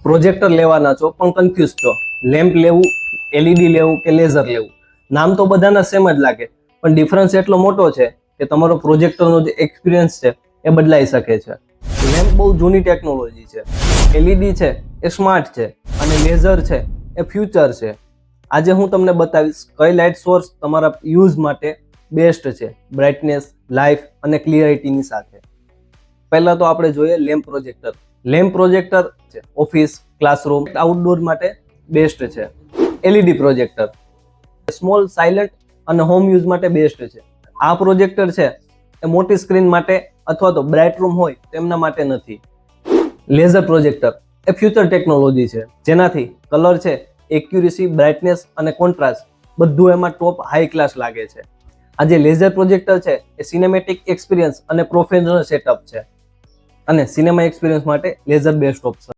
Projector લેવાના છો પણ કન્ફ્યુઝ છો, લેમ્પ લેવું, એલઈડી લેવું કે લેઝર લેવું. નામ તો બધાના સેમ જ લાગે, પણ ડિફરન્સ એટલો મોટો છે કે તમારો પ્રોજેક્ટરનો જે એક્સપિરિયન્સ છે એ બદલાઈ શકે છે. લેમ્પ બહુ જૂની ટેકનોલોજી છે, એલઈડી છે એ સ્માર્ટ છે અને લેઝર છે એ ફ્યુચર છે. આજે હું તમને બતાવીશ કઈ લાઇટ સોર્સ તમારા યુઝ માટે બેસ્ટ છે, બ્રાઇટનેસ, લાઇફ અને ક્લિયરિટીની સાથે. પહેલા તો આપણે જોઈએ લેમ્પ પ્રોજેક્ટર. લેમ્પ પ્રોજેક્ટર છે ઓફિસ, ક્લાસરૂમ, આઉટડોર માટે બેસ્ટ છે. એલઈડી પ્રોજેક્ટર સ્મોલ, સાયલન્ટ અને હોમ યુઝ માટે બેસ્ટ છે. આ પ્રોજેક્ટર છે એ મોટી સ્ક્રીન માટે અથવા તો બ્રાઇટ રૂમ હોય તેમના માટે નથી. લેઝર પ્રોજેક્ટર એ ફ્યુચર ટેકનોલોજી છે, જેનાથી કલર છે, એક્યુરેસી, બ્રાઇટનેસ અને કોન્ટ્રાસ્ટ બધું એમાં ટોપ હાઈ ક્લાસ લાગે છે. આ જે લેઝર પ્રોજેક્ટર છે એ સિનેમેટિક એક્સપિરિયન્સ અને પ્રોફેશનલ સેટઅપ છે, અને સિનેમા એક્સપિરિયન્સ માટે લેઝર બેસ્ટ ઓપ્શન.